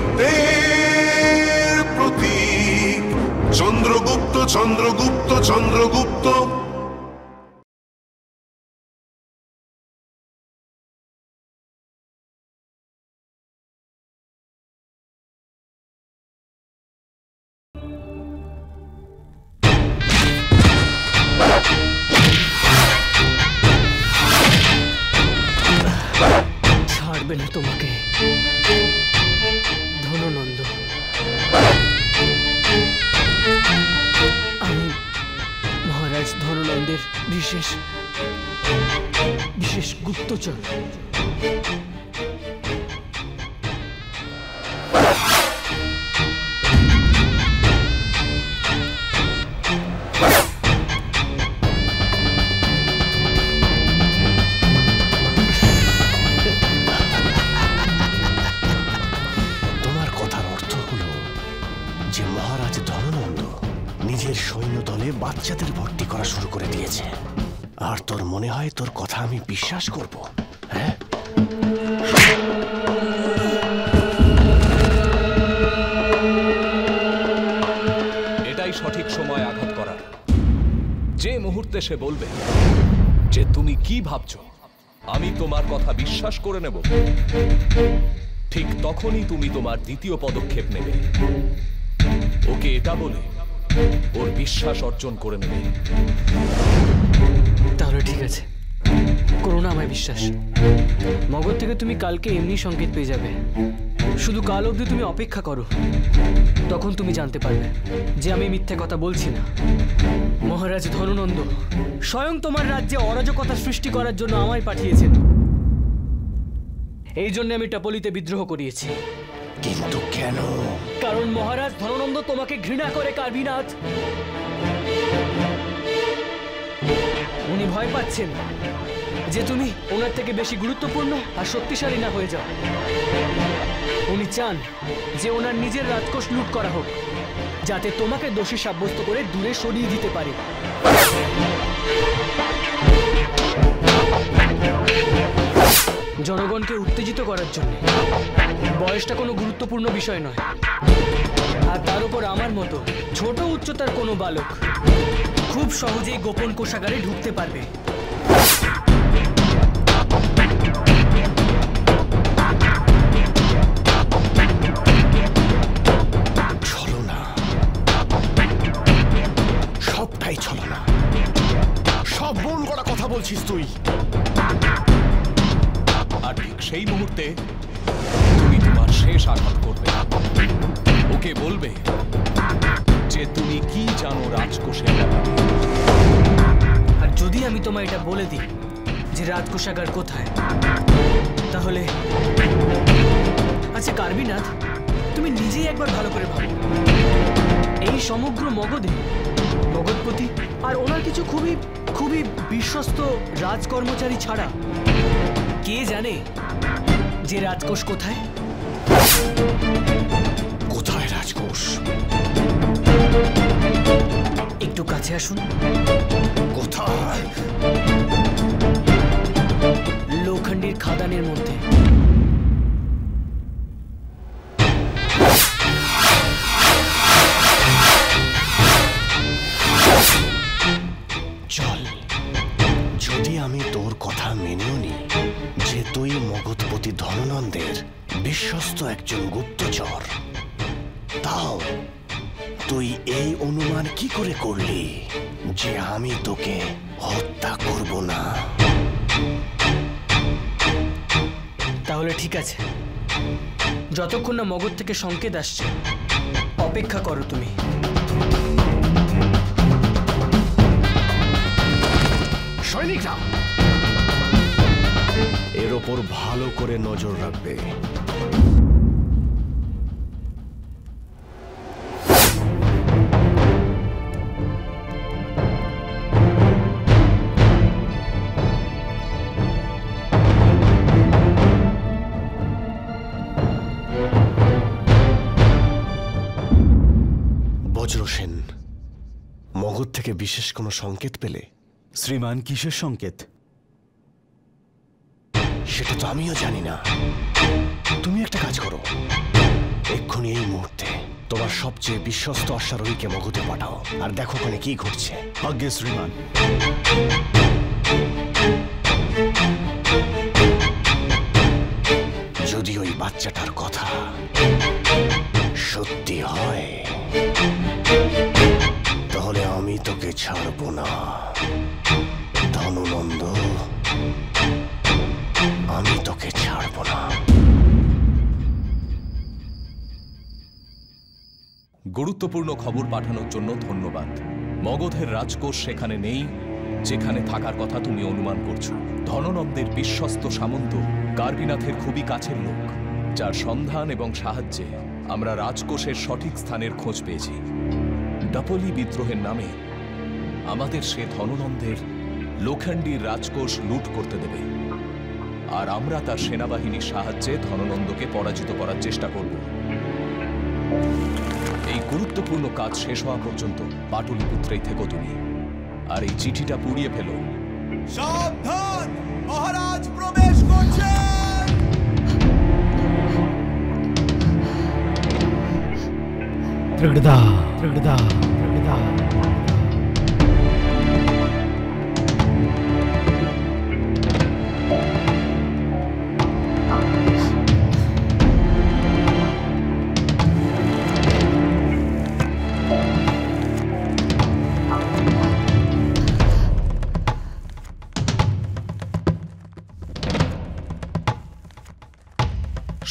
সত্যের প্রতীক চন্দ্রগুপ্ত চন্দ্রগুপ্ত চন্দ্রগুপ্ত। ছাড়বে না তোমাকে ধননন্দ। আমি মহারাজ ধননন্দের বিশেষ বিশেষ গুপ্তচর। নিজের সৈন্য দলে বাচ্চাদের ভর্তি করা শুরু করে দিয়েছে, আর তোর মনে হয় তোর কথা আমি বিশ্বাস করব? হ্যাঁ, এটাই সঠিক সময় আঘাত করার। যে মুহূর্তে সে বলবে যে তুমি কি ভাবছো, আমি তোমার কথা বিশ্বাস করে নেব, ঠিক তখনই তুমি তোমার দ্বিতীয় পদক্ষেপ নেবে। ওকে এটা বলে ওর বিশ্বাস অর্জন করে নেবে। তাহলে ঠিক আছে, করো না আমায় বিশ্বাস। মগধ থেকে তুমি কালকে এমনি সংকেত পেয়ে যাবে। শুধু কাল অবধি তুমি অপেক্ষা করো, তখন তুমি জানতে পারবে যে আমি মিথ্যে কথা বলছি না। মহারাজ ধননন্দ স্বয়ং তোমার রাজ্যে অরাজকতা সৃষ্টি করার জন্য আমায় পাঠিয়েছেন। এই জন্য আমি টপলিতে বিদ্রোহ করিয়েছি। কিন্তু কেন? কারণ মহারাজ ধননন্দ তোমাকে ঘৃণা করে কার্বিনাথ। উনি ভয় পাচ্ছেন যে তুমি ওনার থেকে বেশি গুরুত্বপূর্ণ আর শক্তিশালী না হয়ে যাও। উনি চান যে ওনার নিজের রাজকোষ লুট করা হোক, যাতে তোমাকে দোষী সাব্যস্ত করে দূরে সরিয়ে দিতে পারে। জনগণকে উত্তেজিত করার জন্য। বয়সটা কোনো গুরুত্বপূর্ণ বিষয় নয়, আর তার উপর আমার মতো ছোট উচ্চতার কোনো বালক খুব সহজেই গোপন কোষাগারে ঢুকতে পারবে। ছলনা, সবটাই ছলনা। সব মন গড়া কথা বলছিস তুই। আর ঠিক সেই মুহূর্তে তুমি তোমার শেষ আঘাত করবে। ওকে বলবে যে তুমি কি জানো রাজকোষের ব্যাপারে। আর যদি আমি তোমায় এটা বলে দিই যে রাজকোষাগার কোথায়, তাহলে আচ্ছা কার্বিনাথ, তুমি নিজেই একবার ভালো করে ভাবো। এই সমগ্র মগধে মগধপতি আর ওনার কিছু খুবই খুবই বিশ্বস্ত রাজকর্মচারী ছাড়া কে জানে যে রাজকোষ কোথায়? কোথায় রাজকোষ? একটু কাছে আসুন। কোথায়? লোখণ্ডের খাদানের মধ্যে। চল, যদি আমি তোর কথা মেনেও নি যে তুই মগধপতি ধননন্দের বিশ্বস্ত একজন গুপ্তচর, তাও তুই এই অনুমান কি করে করলি যে আমি তোকে হত্যা করব না? তাহলে ঠিক আছে, যতক্ষণ না মগধ থেকে সংকেত আসছে অপেক্ষা করো তুমি। সৈনিকরা এর ওপর ভালো করে নজর রাখবে। বজ্রসেন, মগধ থেকে বিশেষ কোনো সংকেত পেলে? শ্রীমান, কিসের সংকেত? সেটা তো আমিও জানি না। তুমি একটা কাজ করো, এখন এই মুহূর্তে তোমার সবচেয়ে বিশ্বস্ত অশ্বারোহীকে মগধে পাঠাও, আর দেখো ওখানে কি ঘটছে। আজ্ঞে শ্রীমান। যদি ওই বাচ্চাটার কথা সত্যি হয় তাহলে আমি তোকে ছাড়বো না ধননন্দ, আমি তোকে ছাড়বো না। গুরুত্বপূর্ণ খবর পাঠানোর জন্য ধন্যবাদ। মগধের রাজকোষ সেখানে নেই যেখানে থাকার কথা তুমি অনুমান করছো। ধননন্দের বিশ্বস্ত সামন্ত গার্গীনাথের খুবই কাছের লোক, যার সন্ধান এবং সাহায্যে আমরা রাজকোষের সঠিক স্থানের খোঁজ পেয়েছি। ডাপলি বিদ্রোহের নামে আমাদের সে ধননন্দের লোখণ্ডীর রাজকোষ লুট করতে দেবে, আর আমরা তার সেনাবাহিনীর সাহায্যে ধননন্দকে পরাজিত করার চেষ্টা করব। এই গুরুত্বপূর্ণ কাজ শেষ হওয়া পর্যন্ত পাটলিপুত্রেই থেকো তুমি, আর এই চিঠিটা পুড়িয়ে ফেলো। সাবধান, মহারাজ প্রবেশ করছেন। ত্রিগদা ত্রিগদা ত্রিগদা।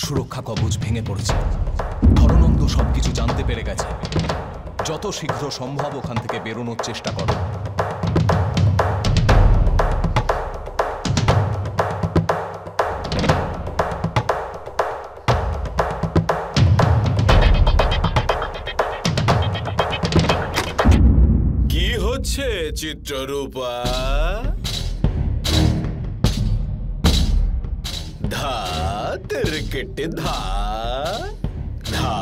সুরক্ষা কবচ ভেঙে পড়েছে। ধননন্দ সবকিছু জানতে পেরে গেছে। যত শীঘ্র সম্ভব ওখান থেকে বেরোনোর চেষ্টা করো। কি হচ্ছে চিত্ররূপা? ধা তেরে কেটে ধা, ধা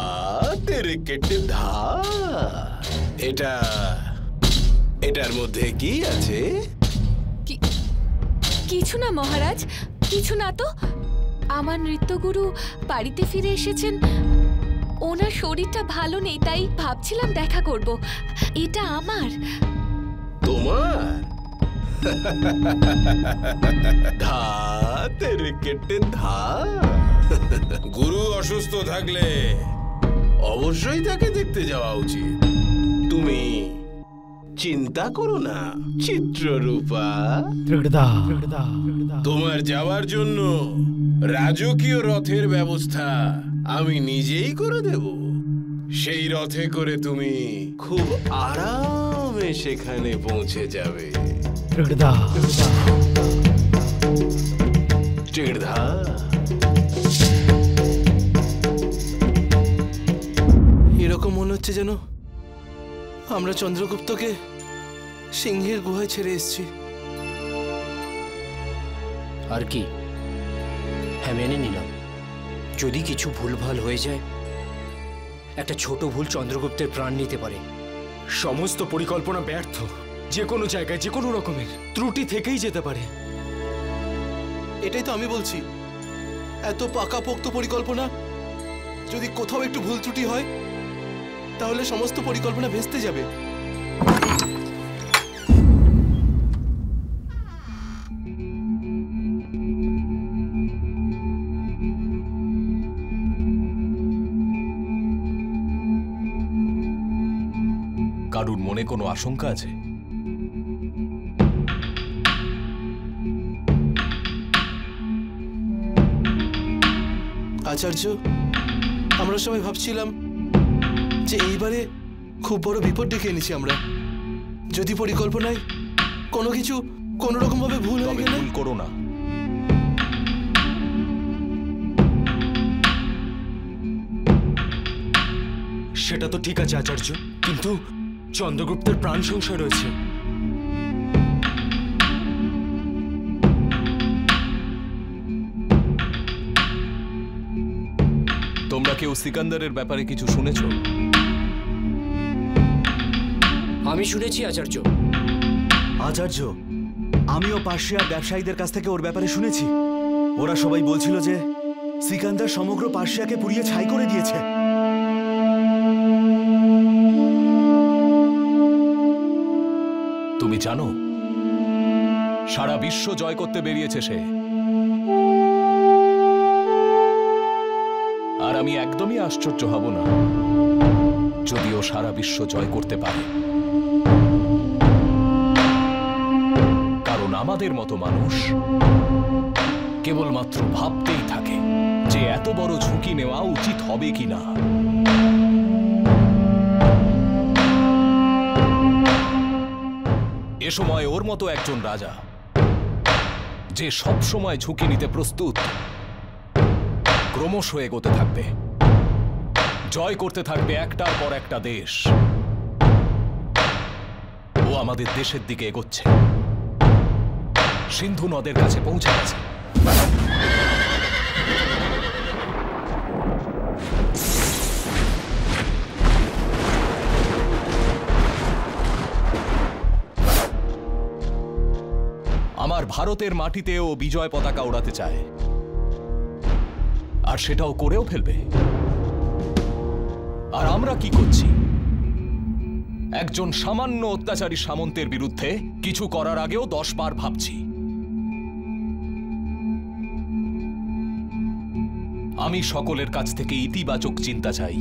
তেরে কেটে ধা। এটার মধ্যে কি আছে? কিছু না মহারাজ, কিছু না তো। আমার নৃত্যগুরু বাড়িতে ফিরে এসেছেন, ওনার শরীরটা ভালো নেই, তাই ভাবছিলাম দেখা করব। এটা আমার। তোমার? ধা তেরে কেটে ধা। গুরু অসুস্থ থাকলে অবশ্যই তাকে দেখতে যাওয়া উচিত। তুমি চিন্তা করো না চিত্ররূপা। ত্রিগদা ত্রিগদা। তোমার যাওয়ার জন্য রাজকীয় রথের ব্যবস্থা আমি নিজেই করে দেব। সেই রথে করে তুমি খুব আরামে সেখানে পৌঁছে যাবে। ত্রিগদা ত্রিগদা। এরকম মনে হচ্ছে যেন আমরা চন্দ্রগুপ্তকে সিংহের গুহায় ছেড়ে এসেছি। আর কি, হ্যাঁ মেনে নিলাম। যদি কিছু ভুলভাল হয়ে যায়, একটা ছোট ভুল চন্দ্রগুপ্তের প্রাণ নিতে পারে। সমস্ত পরিকল্পনা ব্যর্থ। যে কোনো জায়গায় যে কোনো রকমের ত্রুটি থেকেই যেতে পারে। এটাই তো আমি বলছি, এত পাকাপোক্ত পরিকল্পনা যদি কোথাও একটু ভুল ত্রুটি হয় তাহলে সমস্ত পরিকল্পনা ভেস্তে যাবে। কারুর মনে কোনো আশঙ্কা আছে? আচার্য, আমরা সবাই ভাবছিলাম যে এইবারে খুব বড় বিপদ ডেকে এনেছি আমরা। যদি পরিকল্পনায় কোনো কিছু কোনো রকম ভাবে ভুল হয়ে গেলে? ভুল করো না। সেটা তো ঠিক আছে আচার্য, কিন্তু চন্দ্রগুপ্তের প্রাণ সংশয় রয়েছে। তোমরা কেউ সিকান্দারের ব্যাপারে কিছু শুনেছ? আমি শুনেছি আচার্য। আচার্য, আমিও পার্সিয়ার ব্যবসায়ীদের কাছ থেকে ওর ব্যাপারে শুনেছি। ওরা সবাই বলছিল যে সিকান্দার সমগ্র পার্সিয়াকে পুড়িয়ে ছাই করে দিয়েছে। তুমি জানো সারা বিশ্ব জয় করতে বেরিয়েছে সে, আর আমি একদমই আশ্চর্য হব না যদিও সারা বিশ্ব জয় করতে পারে, কারণ আমাদের মতো মানুষ কেবলমাত্র ভাবতেই থাকে যে এত বড় ঝুঁকি নেওয়া উচিত হবে কিনা। এ সময় ওর মতো একজন রাজা যে সব সময় ঝুঁকি নিতে প্রস্তুত ক্রমশ এগোতে থাকবে, জয় করতে থাকবে একটার পর একটা দেশ। ও আমাদের দেশের দিকে এগোচ্ছে, সিন্ধু নদের কাছে পৌঁছে গেছে। আমার ভারতের মাটিতে ও বিজয় পতাকা ওড়াতে চায়, আর সেটাও করেও ফেলবে। আর আমরা কি করছি? একজন সামান্য অত্যাচারী সামন্তের বিরুদ্ধে কিছু করার আগেও 10 বার ভাবছি। আমি সকলের কাছ থেকে ইতিবাচক চিন্তা চাই।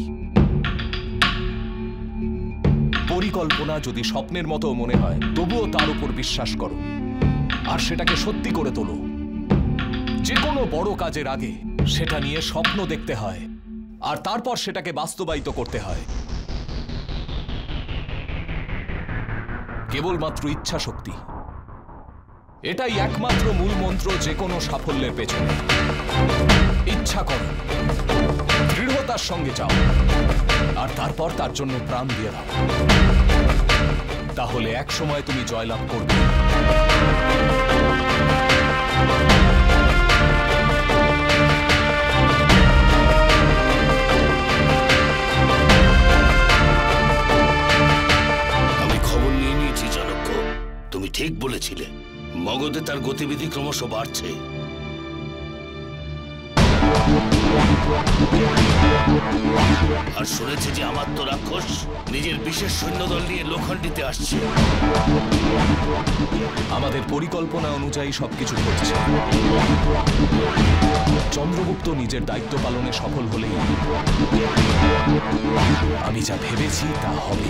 পরিকল্পনা যদি স্বপ্নের মতো মনে হয় তবুও তার উপর বিশ্বাস করো আর সেটাকে সত্যি করে তোলো। যে কোনো বড় কাজের আগে সেটা নিয়ে স্বপ্ন দেখতে হয় আর তারপর সেটাকে বাস্তবায়িত করতে হয়। কেবলমাত্র ইচ্ছা শক্তি, এটাই একমাত্র মূল মন্ত্র যে কোনো সাফল্যের পেছনে। ইচ্ছা করো, দৃঢ়তার সঙ্গে যাও আর তারপর তার জন্য প্রাণ দিয়ে দাও, তাহলে এক সময় তুমি জয়লাভ করবে। আমি খবর নিয়ে নিয়েছি চাণক্য, তুমি ঠিক বলেছিলে। মগধে তার গতিবিধি ক্রমশ বাড়ছে। আর শুনেছি যে আমার তো রাক্ষস নিজের বিশেষ সৈন্যদল নিয়ে লোখণ্ডীতে আসছে। আমাদের পরিকল্পনা অনুযায়ী সবকিছু ঘটছে। চন্দ্রগুপ্ত নিজের দায়িত্ব পালনে সফল হলেই আমি যা ভেবেছি তা হবে।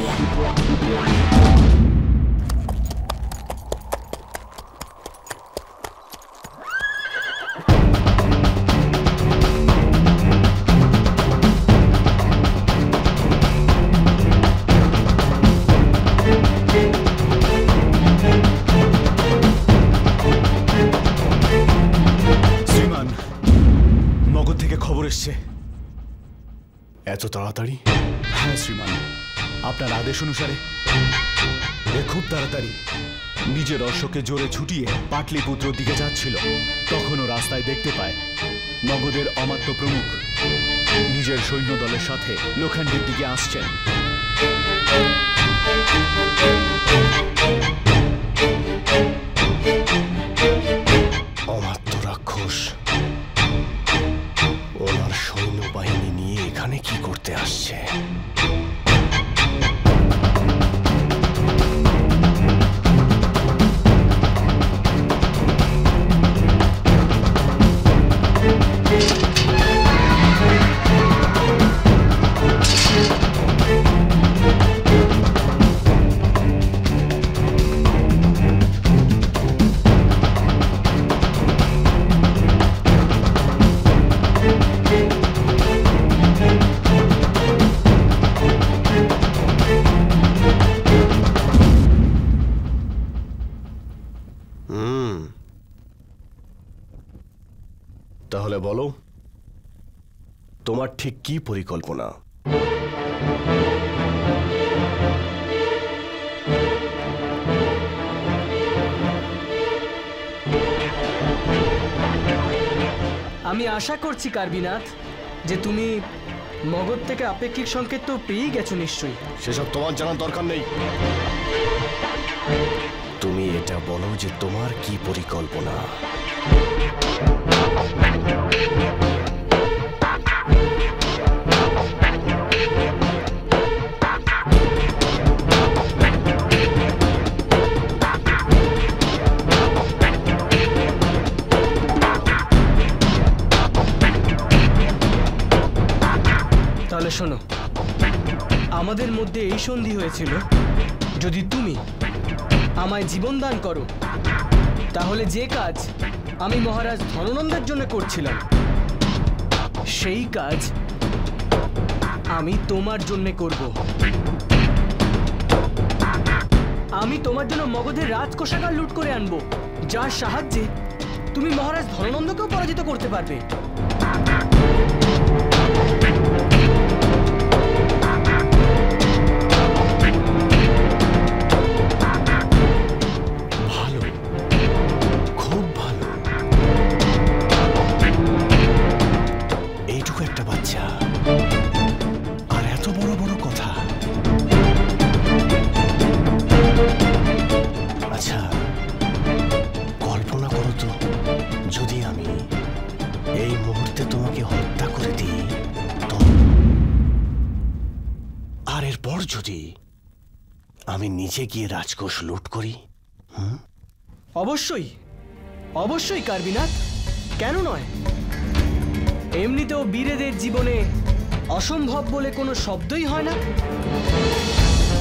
এত তাড়াতাড়ি? হ্যাঁ শ্রীমান, আপনার আদেশ অনুসারে এ খুব তাড়াতাড়ি নিজের অশ্বকে জোরে ছুটিয়ে পাটলিপুত্রর দিকে যাচ্ছিল। তখনও রাস্তায় দেখতে পায় মগধের অমাত্য প্রমুখ নিজের সৈন্যদলের সাথে লোখণ্ডীর দিকে আসছেন। অমাত্য রাক্ষস ওনার সৈন্যবাহিনী নিয়ে এখানে কি করতে আসছে? তাহলে বলো, তোমার ঠিক কি পরিকল্পনা? আমি আশা করছি কার্বিনাথ যে তুমি মগধ থেকে আপেক্ষিক সংকেত তো পেয়ে গেছো নিশ্চয়ই। সেসব তোমার জানার দরকার নেই। তুমি এটা বলো যে তোমার কি পরিকল্পনা। তাহলে শোনো, আমাদের মধ্যে এই সন্ধি হয়েছিল, যদি তুমি আমায় জীবন দান করো তাহলে যে কাজ আমি মহারাজ ধননন্দের জন্য করছিলাম সেই কাজ আমি তোমার জন্য করব। আমি তোমার জন্য মগধের রাজকোষাগার লুট করে আনবো, যার সাহায্যে তুমি মহারাজ ধননন্দকেও পরাজিত করতে পারবে। ভালো, খুব ভালো। এইটুকু একটা বাচ্চা আর এত বড় বড় কথা। আচ্ছা, কল্পনা করো তো, যদি আমি এই মুহূর্তে তোমাকে হত্যা করে দিই, তো আর এরপর যদি আমি নিজে গিয়ে রাজকোষ লুট করি? অবশ্যই, অবশ্যই কার্বিনাথ, কেন নয়? এমনিতেও বীরেদের জীবনে অসম্ভব বলে কোনো শব্দই হয় না,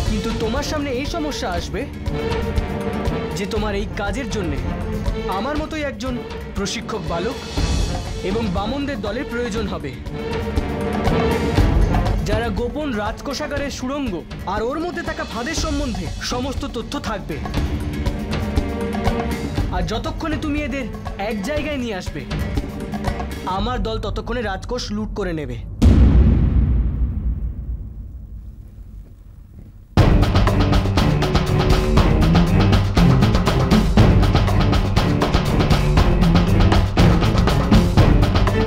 কিন্তু তোমার সামনে এই সমস্যা আসবে যে তোমার এই কাজের জন্য আমার মতোই একজন প্রশিক্ষক বালক এবং বামনদের দলের প্রয়োজন হবে, যারা গোপন রাজকোষাগারের সুড়ঙ্গ আর ওর মধ্যে থাকা ফাঁদের সম্বন্ধে সমস্ত তথ্য থাকবে। আর যতক্ষণে তুমি এদের এক জায়গায় নিয়ে আসবে, আমার দল ততক্ষণে রাজকোষ লুট করে নেবে।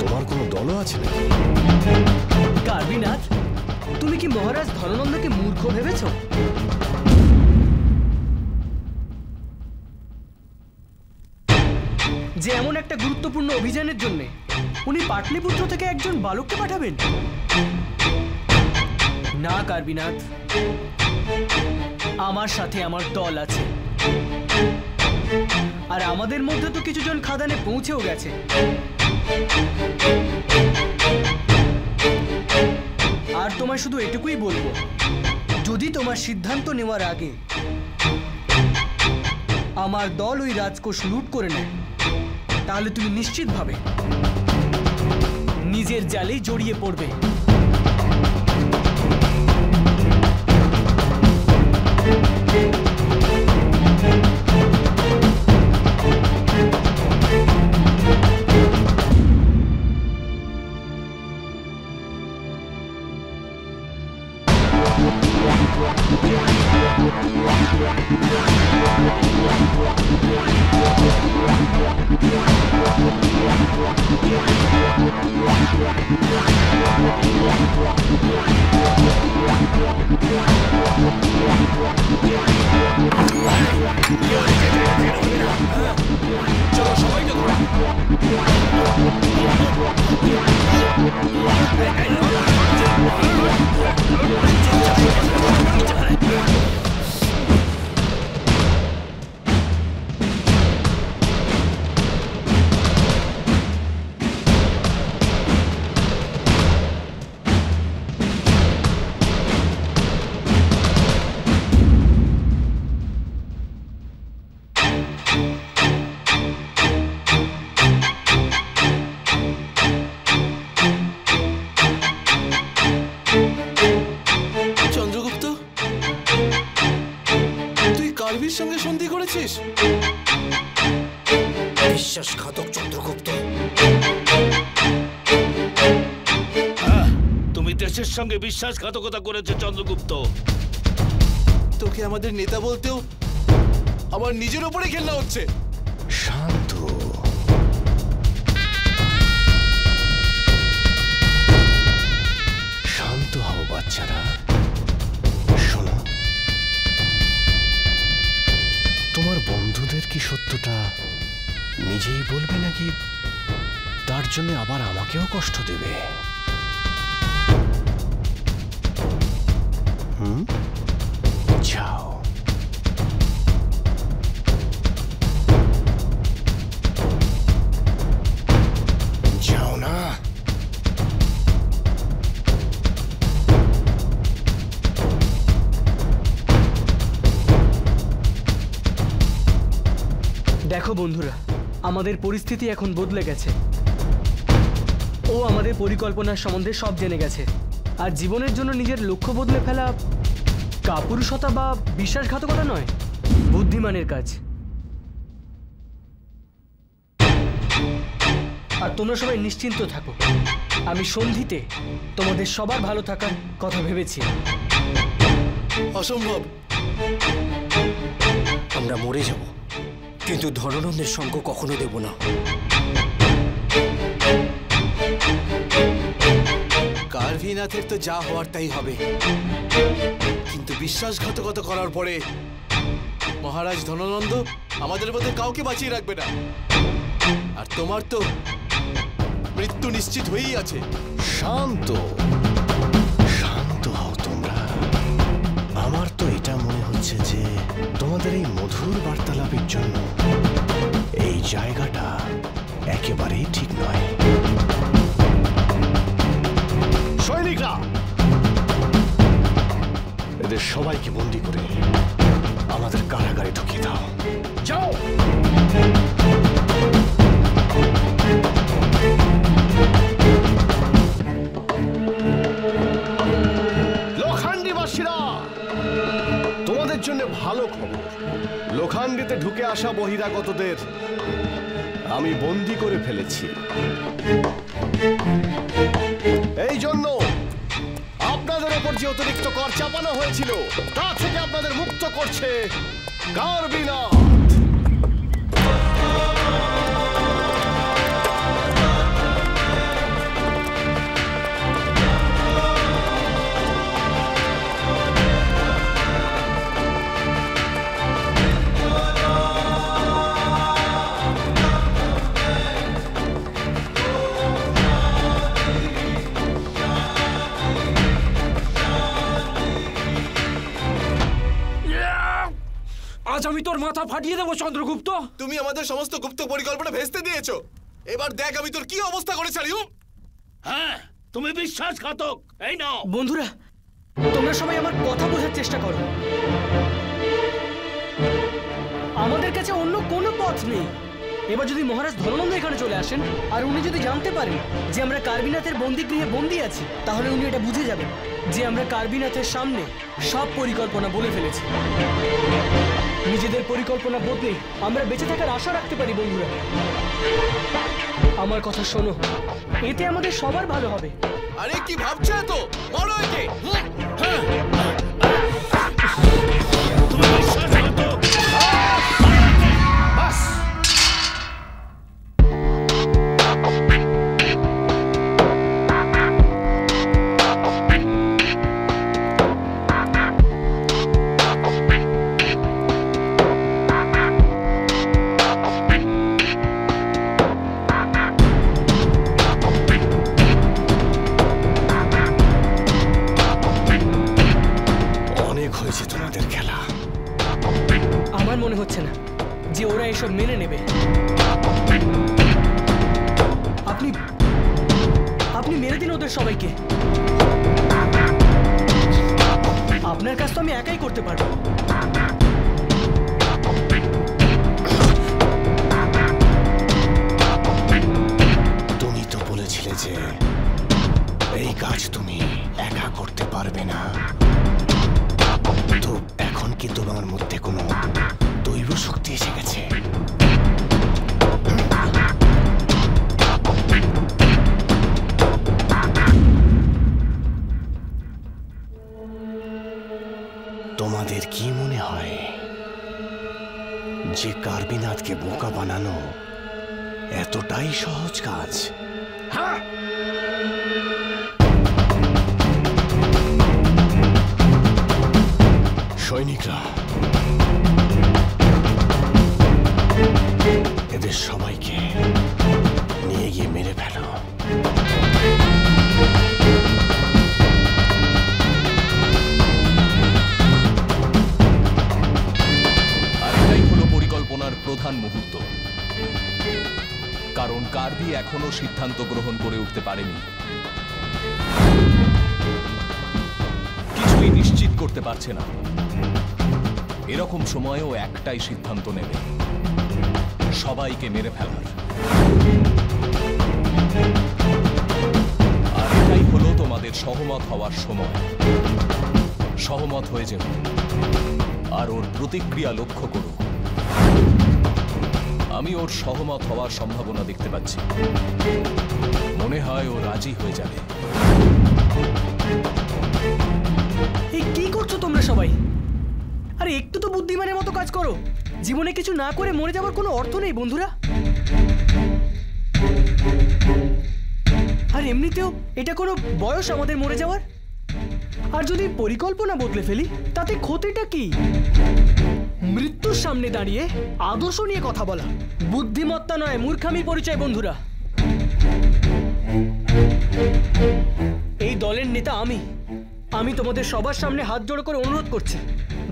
তোমার কোনো দলও আছে নাকি? কার্বিনাথ, তুমি কি মহারাজ ধননন্দকে মূর্খ ভেবেছ? যে এমন একটা গুরুত্বপূর্ণ অভিযানের জন্য উনি পাটলিপুত্র থেকে একজন বালককে পাঠাবেন? না কার্বিনাথ, আমার সাথে আমার দল আছে, আর আমাদের মধ্যে তো কিছুজন খাদানে পৌঁছেও গেছে। আর তোমায় শুধু এটুকুই বলবো, যদি তোমার সিদ্ধান্ত নেওয়ার আগে আমার দল ওই রাজকোষ লুট করে নেয়, তাহলে তুমি নিশ্চিতভাবে নিজের জালেই জড়িয়ে পড়বে। সঙ্গে সন্ধি করেছিস? বিশ্বাসঘাতক চন্দ্রগুপ্ত। তুমি দেশের সঙ্গে বিশ্বাসঘাতকতা করেছো চন্দ্রগুপ্ত। তোকে আমাদের নেতা বলতেও আমার নিজের উপরে ঘেন্না হচ্ছে। শান্ত, শান্ত হও বাচ্চারা। শোনো, তোমার বন্ধুদের কি সত্যটা নিজেই বলবে নাকি তার জন্য আবার আমাকেও কষ্ট দেবে? যাও। যাও না। দেখো বন্ধুরা, আমাদের পরিস্থিতি এখন বদলে গেছে। ও আমাদের পরিকল্পনার সম্বন্ধে সব জেনে গেছে। আর জীবনের জন্য নিজের লক্ষ্য বদলে ফেলা কাপুরুষতা বা বিশ্বাসঘাতকতা নয়, বুদ্ধিমানের কাজ। আর তোমরা সবাই নিশ্চিন্ত থাকো, আমি সন্ধিতে তোমাদের সবার ভালো থাকার কথা ভেবেছি। অসম্ভব। আমরা মরে যাব, কিন্তু ধননন্দের সঙ্গ কখনো দেব না। কার্ভিনাথের তো যা হওয়ার তাই হবে, কিন্তু বিশ্বাসঘাতকতা করার পরে মহারাজ ধননন্দ আমাদের মধ্যে কাউকে বাঁচিয়ে রাখবে না। আর তোমার তো মৃত্যু নিশ্চিত হয়েই আছে। শান্ত শান্ত হও তোমরা। আমার তো এটা মনে হচ্ছে যে তোমাদের এই মধুর বার্তালাপের জন্য এই জায়গাটা একেবারেই ঠিক নয়। সৈনিকরা, এদের সবাইকে বন্দি করে আমাদের কারাগারে ঢুকিয়ে দাও। যাও। লোখান্ডিবাসীরা, তোমাদের জন্য ভালো খবর। লোখান্ডিতে ঢুকে আসা বহিরাগতদের আমি বন্দি করে ফেলেছি। এই জন্য আপনাদের উপর যে অতিরিক্ত কর চাপানো হয়েছিল তা থেকে আপনাদের মুক্ত করছে কার্ভিনাথ। আজ আমি তোর মাথা ফাটিয়ে দেবো চন্দ্রগুপ্ত। তুমি আমাদের সমস্ত গুপ্ত পরিকল্পনা ভেস্তে দিয়েছো। এবার দেখ আমি তোর কি অবস্থা করে ছাড়িও। হ্যাঁ, তুমি বিশ্বাসঘাতক। এই নাও। বন্ধুরা, তোমরা সবাই আমার কথা বোঝার চেষ্টা করো। আমাদের কাছে অন্য কোনো পথ নেই। এবার যদি মহারাজ ধননন্দ এখানে চলে আসেন আর উনি যদি জানতে পারেন যে আমরা কার্ভিনাথের বন্দিগৃহে বন্দি আছি, তাহলে উনি এটা বুঝে যাবেন যে আমরা কার্ভিনাথের সামনে সব পরিকল্পনা বলে ফেলেছি। নিজেদের পরিকল্পনা বদলে আমরা বেঁচে থাকার আশা রাখতে পারি। বন্ধুরা, আমার কথা শোনো, এতে আমাদের সবার ভালো হবে। আরে কি ভাবছো এত? মারো একে। তুমি বিশ্বাসঘাতক। বাস। আমার মনে হচ্ছে না যে ওরা এসব মেনে নেবে। আপনি মেরে দিন ওদের সবাইকে। আপনার কাজ তো আমি একাই করতে পারবো। তুমি তো বলেছিলে যে এই কাজ তুমি একা করতে পারবে না। তো এখন কি তোমার মধ্যে কোনো দৈব শক্তি এসে গেছে? তোমাদের কি মনে হয় যে কার্ভিনাথকে বোকা বানানো এতটাই সহজ কাজ? হ্যাঁ, সৈনিকরা, এদের সবাইকে নিয়ে গিয়ে মেরে ফেলো। আর এটাই হলো পরিকল্পনার প্রধান মুহূর্ত, কারণ কার্ভি এখনো সিদ্ধান্ত গ্রহণ করে উঠতে পারেনি। কিছুই নিশ্চিত করতে পারছে না। এরকম সময়েও একটাই সিদ্ধান্ত নেবে, সবাইকে মেরে ফেলার। আর এটাই হলো তোমাদের সহমত হওয়ার সময়। সহমত হয়ে যাবে আর ওর প্রতিক্রিয়া লক্ষ্য করো। আমি ওর সহমত হওয়ার সম্ভাবনা দেখতে পাচ্ছি। মনে হয় ও রাজি হয়ে যাবে। এই কি করছো তোমরা সবাই? আরে একটু তো বুদ্ধিমানের মতো কাজ করো। জীবনে কিছু না করে মরে যাওয়ার কোনো অর্থ নেই বন্ধুরা। আর এমনিতেও এটা কোনো বয়স আমাদের মরে যাওয়ার? আর যদি পরিকল্পনা বদলে ফেলি তাতে ক্ষতিটা কি? মৃত্যুর সামনে দাঁড়িয়ে আদর্শ নিয়ে কথা বলা বুদ্ধিমত্তা নয়, মূর্খামির পরিচয় বন্ধুরা। এই দলের নেতা আমি তোমাদের সবার সামনে হাত জোড় করে অনুরোধ করছি,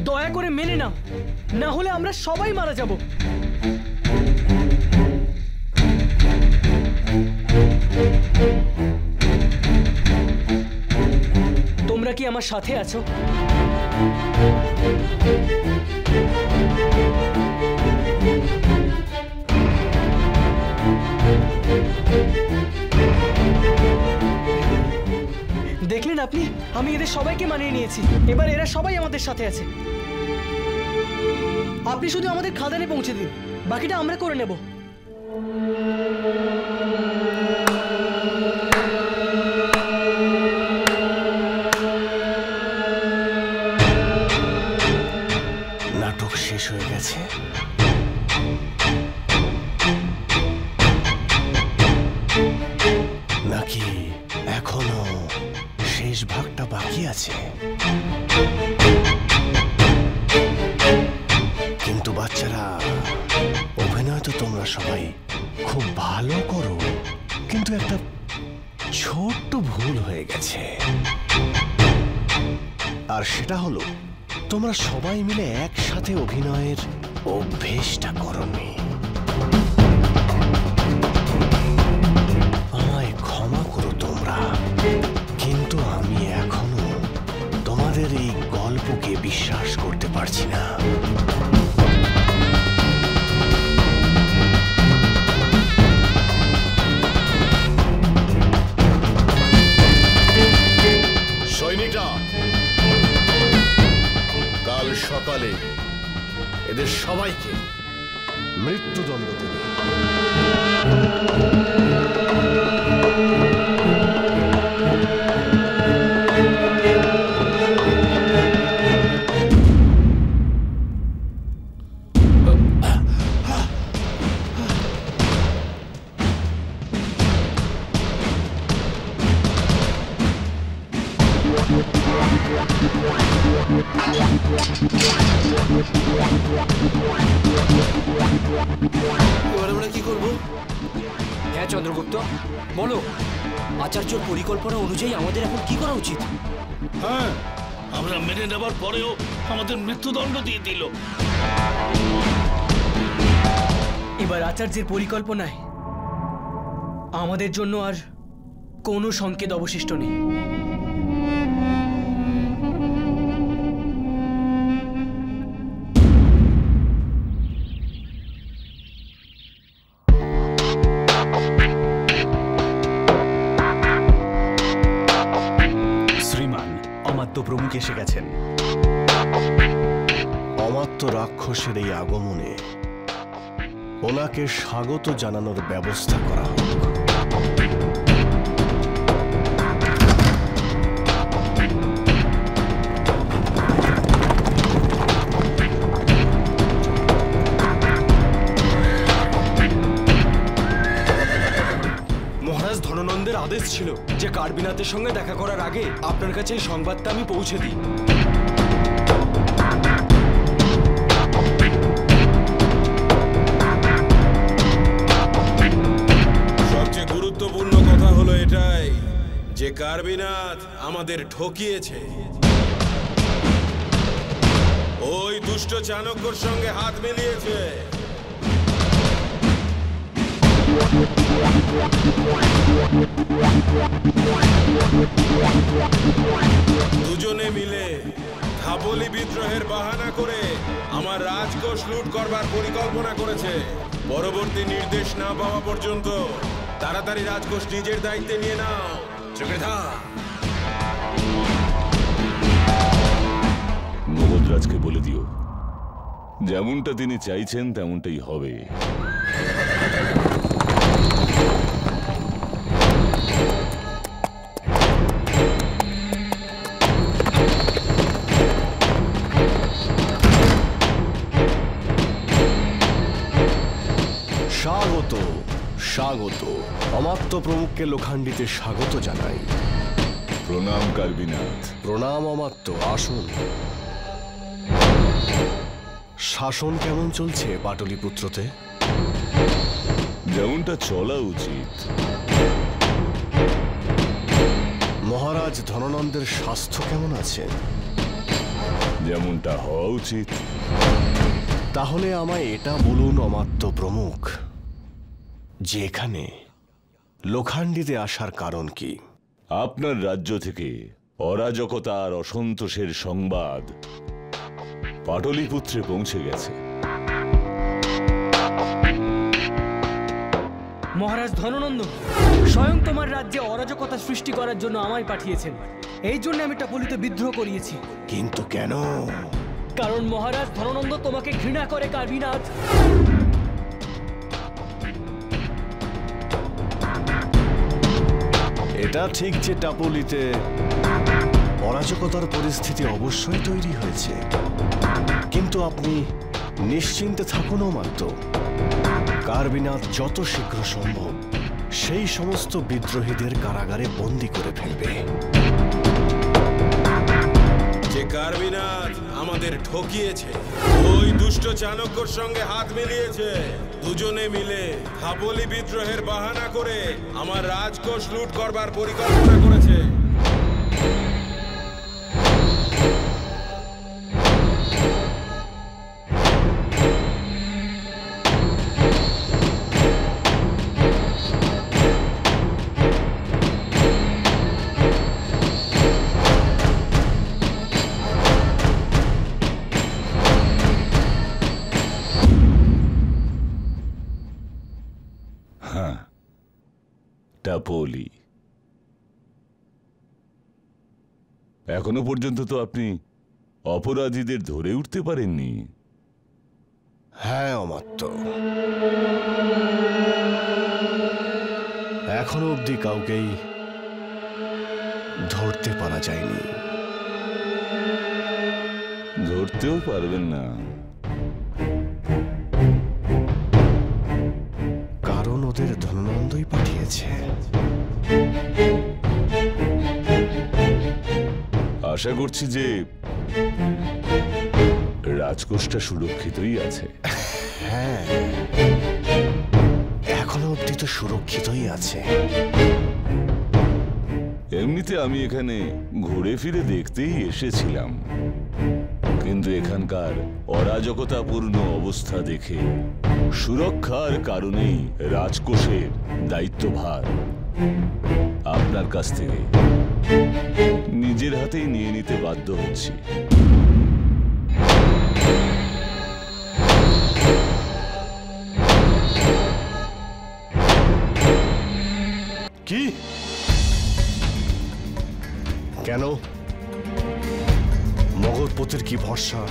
দয়া করে মেনে নাও, না হলে আমরা সবাই মারা যাব। তোমরা কি আমার সাথে আছো? দেখলেন আপনি, আমি এদের সবাইকে মানিয়ে নিয়েছি। এবার এরা সবাই আমাদের সাথে আছে। আপনি শুধু আমাদের খাদানে পৌঁছে দিন, বাকিটা আমরা করে নেব। নাটক শেষ হয়ে গেছে। নাকি এখনো শেষ ভাগটা বাকি আছে? কিন্তু বাচ্চারা, অভিনয় তো তোমরা সবাই খুব ভালো করো, কিন্তু একটা ছোট্ট ভুল হয়ে গেছে। আর সেটা হলো, তোমরা সবাই মিলে একসাথে অভিনয়ের অভ্যেসটা করোনি। আমায় ক্ষমা করো তোমরা, কিন্তু আমি এখনো তোমাদের এই গল্পকে বিশ্বাস করতে পারছি না। সৈনিকরা, কাল সকালে এদের সবাইকে মৃত্যুদণ্ড দেবে। এবার আমরা কি করব? হ্যাঁ চন্দ্রগুপ্ত, বলো আচার্যর পরিকল্পনা অনুযায়ী আমাদের এখন কি করা উচিত? হ্যাঁ, আমরা মেনে নেবার পরেও আমাদের মৃত্যুদণ্ড দিয়ে দিল। এবার আচার্যের পরিকল্পনায় আমাদের জন্য আর কোনো সংকেত অবশিষ্ট নেই। প্রমুখ এসে গেছেন। অমাত্য রাক্ষসের এই আগমনে ওনাকে স্বাগত জানানোর ব্যবস্থা করা হোক। মহারাজ ধননন্দের আদেশ ছিল যে কার্বিনাথের সঙ্গে দেখা করার আগে আপনার কাছে এই সংবাদটা আমি পৌঁছে দিই। সবচেয়ে গুরুত্বপূর্ণ কথা হলো এটাই যে কার্বিনাথ আমাদের ঠকিয়েছে। ওই দুষ্ট চাণক্যর সঙ্গে হাত মিলিয়েছে। দুজনে মিলে খাবলি বিদ্রোহের বাহানা করে আমার রাজকোষ লুট করবার পরিকল্পনা করেছে। পরবর্তী নির্দেশ না পাওয়া পর্যন্ত তাড়াতাড়ি রাজকোষ নিজের দায়িত্বে নিয়ে নাও। চক্রধর, মগধরাজকে বলে দিও যেমনটা তিনি চাইছেন তেমনটাই হবে। স্বাগত স্বাগত। অমাত্য প্রমুখকে লোখান্ডিতে স্বাগত জানাই। প্রণাম কার্বিনাথ। প্রণাম অমাত্য, আসুন। শাসন কেমন চলছে পাটলিপুত্রতে? যেমনটা চলা উচিত। মহারাজ ধননন্দের স্বাস্থ্য কেমন আছে? যেমনটা হওয়া উচিত। তাহলে আমায় এটা বলুন অমাত্য প্রমুখ, যে এখানে লোখান্ডিতে আসার কারণ কি? আপনার রাজ্য থেকে অরাজকতা আর অসন্তোষের সংবাদ পাটলিপুত্রে পৌঁছে গেছে। মহারাজ ধননন্দ স্বয়ং তোমার রাজ্যে অরাজকতা সৃষ্টি করার জন্য আমায় পাঠিয়েছেন। এই জন্য আমি টাপুলিতে বিদ্রোহ করিয়েছি। কিন্তু কেন? কারণ মহারাজ ধননন্দ তোমাকে ঘৃণা করে কার্বিনাথ। এটা ঠিক যে টাপুলিতে অরাজকতার পরিস্থিতি অবশ্যই তৈরি হয়েছে, কিন্তু আপনি নিশ্চিন্তে থাকুন অমাত্য। কার্বিনাথ যত শীঘ্র সম্ভব সেই সমস্ত বিদ্রোহীদের কারাগারে বন্দী করে ফেলবে। যে কার্বিনাথ আমাদের ঠকিয়েছে, ওই দুষ্ট চাণক্যর সঙ্গে হাত মিলিয়েছে। দুজনে মিলে খাবলি বিদ্রোহের বাহানা করে আমার রাজকোষ লুট করবার পরিকল্পনা করেছে। টাপলি, এখনো পর্যন্ত তো আপনি অপরাধীদের ধরে উঠতে পারেননি। হ্যাঁ অমাত্য, এখনো অবধি কাউকেই ধরতে পারা যায়নি। ধরতেও পারবেন না, কারণ ওদের ধননন্দই পাঠিয়েছে। আশা করছি যে রাজকোষটা সুরক্ষিতই আছে। হ্যাঁ, এখনো অবধি তো সুরক্ষিতই আছে। এমনিতে আমি এখানে ঘুরে ফিরে দেখতেই এসেছিলাম, কিন্তু এখানকার অরাজকতাপূর্ণ অবস্থা দেখে সুরক্ষার কারণেই রাজকোষের দায়িত্বভার আপনার কাছ থেকে নিজের হাতেই নিয়ে নিতে বাধ্য হচ্ছি। কি? কেন? মগধপতির কি ভরসা?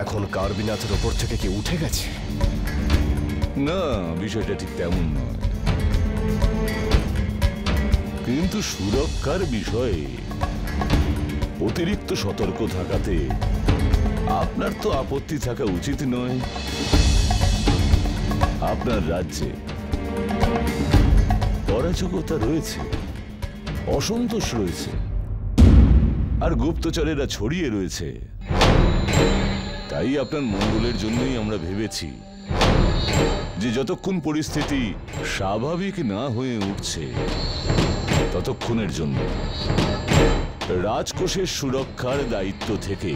এখন কার্বিনাথের ওপর থেকে কি উঠে গেছে? না, বিষয়টা ঠিক তেমন নয়, কিন্তু সুরক্ষার বিষয়ে অতিরিক্ত সতর্ক থাকাতে আপনার তো আপত্তি থাকা উচিত নয়। আপনার রাজ্যে অরাজকতা রয়েছে, অসন্তোষ রয়েছে, আর গুপ্তচরেরা ছড়িয়ে রয়েছে। তাই আপনার মঙ্গলের জন্যই আমরা ভেবেছি যে যতক্ষণ পরিস্থিতি স্বাভাবিক না হয়ে উঠছে ততক্ষণের জন্য রাজকোষের সুরক্ষার দায়িত্ব থেকে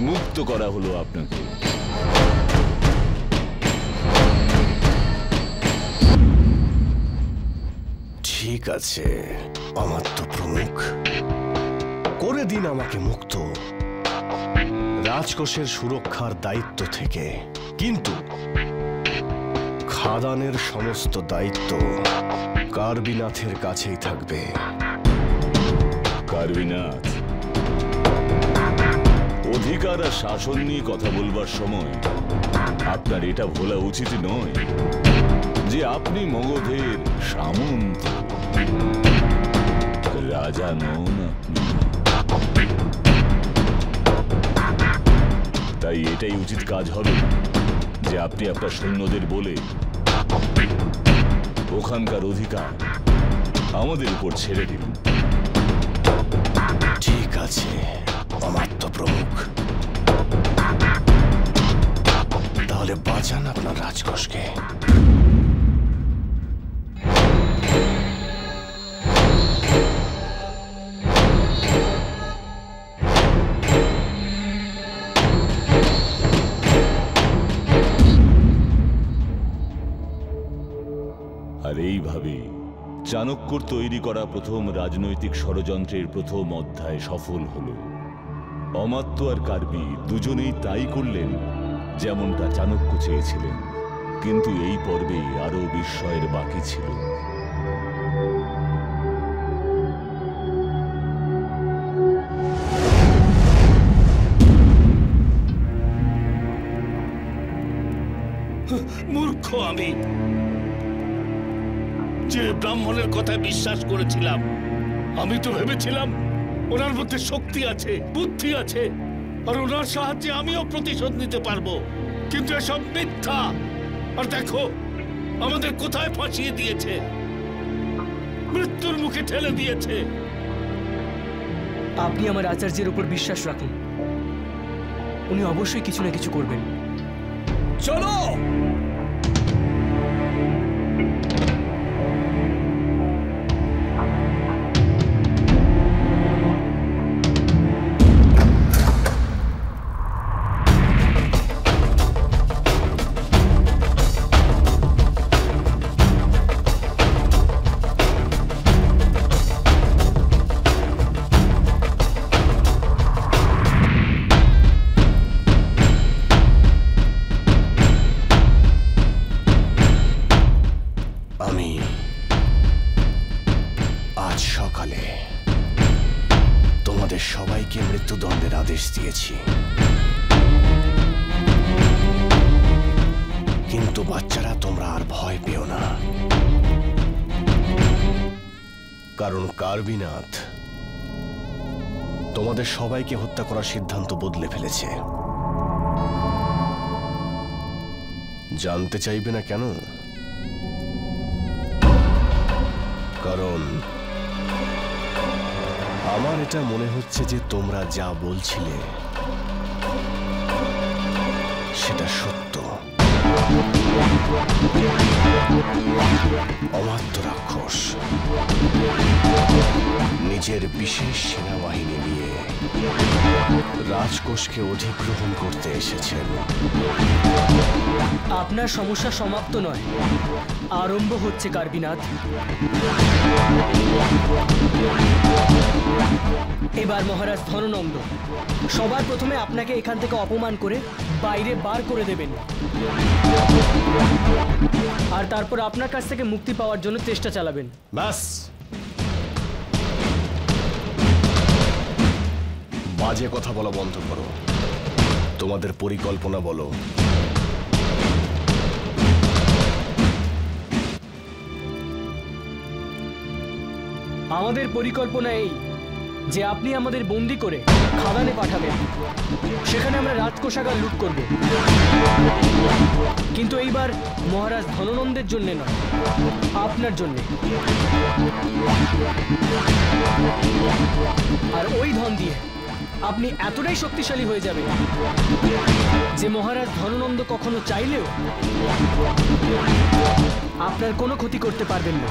মুক্ত করা হলো আপনাকে। ঠিক আছে অমাত্য প্রমুখ, করে দিন আমাকে মুক্ত। রাজকোষের সুরক্ষার দায়িত্ব থেকে, কিন্তু খাদানের সমস্ত দায়িত্ব কার্বিনাথের কাছেই থাকবে। কার্বিনাথ, অধিকার আর শাসন নিয়ে কথা বলবার সময় আপনার এটা ভোলা উচিত নয় যে আপনি মগধের সামন্ত, রাজা নন আপনি। তাই এটাই উচিত কাজ হবে যে আপনি আপনার সৈন্যদের বলে ওখানকার অধিকার আমাদের উপর ছেড়ে দিন। ঠিক আছে অমাত্য প্রমুখ, তাহলে বাঁচান আপনার রাজকোষকে। আর এইভাবে চাণক্যর তৈরি করা প্রথম রাজনৈতিক ষড়যন্ত্রের প্রথম অধ্যায় সফল হল। অমাত্য আর কার্বি দুজনেই তাই করলেন যেমনটা চাণক্য চেয়েছিলেন, কিন্তু এই পর্বে আরো বিস্ময়ের বাকি ছিল। মূর্খ আমি, যে ব্রাহ্মণের কথা বিশ্বাস করেছিলাম। আমি তো ভেবেছিলাম ওনার মধ্যে শক্তি আছে, বুদ্ধি আছে, আর ওনার সাহায্যে আমিও প্রতিশোধ নিতে পারবো। কিন্তু এসব মিথ্যা। আর দেখো আমাদের কোথায় ফাঁসিয়ে দিয়েছে, মৃত্যুর মুখে ঠেলে দিয়েছে। আপনি আমার আচার্যের উপর বিশ্বাস রাখুন, উনি অবশ্যই কিছু না কিছু করবেন। চলো। সবাইকে মৃত্যুদণ্ডের আদেশ দিয়েছি, কিন্তু বাচ্চারা তোমরা আর ভয় পেও না, কারণ কার্বিনাথ তোমাদের সবাইকে হত্যা করার সিদ্ধান্ত বদলে ফেলেছে। জানতে চাইবে না কেন? কারণ আমার এটা মনে হচ্ছে যে তোমরা যা বলছিলে সেটা সত্য। অমাত্য রাক্ষস নিজের বিশেষ সেনাবাহিনী নিয়ে রাজকোষকে অধিগ্রহণ করতে এসেছেন। আপনার সমস্যা সমাপ্ত নয়, আরম্ভ হচ্ছে কার্বিনাথ। এবার মহারাজ ধননন্দ সবার প্রথমে আপনাকে এখান থেকে অপমান করে বাইরে বার করে দেবেন, আর তারপর আপনার কাছ থেকে মুক্তি পাওয়ার জন্য চেষ্টা চালাবেন। ব্যাস, বাজে কথা বলা বন্ধ করো, তোমাদের পরিকল্পনা বলো। আমাদের পরিকল্পনা এই যে আপনি আমাদের বন্দি করে খাদানে পাঠাবেন, সেখানে আমরা রাজকোষাগার লুট করব, কিন্তু এইবার মহারাজ ধননন্দের জন্য নয়, আপনার জন্য। আর ওই ধন দিয়ে আপনি এতটাই শক্তিশালী হয়ে যাবেন যে মহারাজ ধননন্দ কখনো চাইলেও আপনার কোনো ক্ষতি করতে পারবেন না।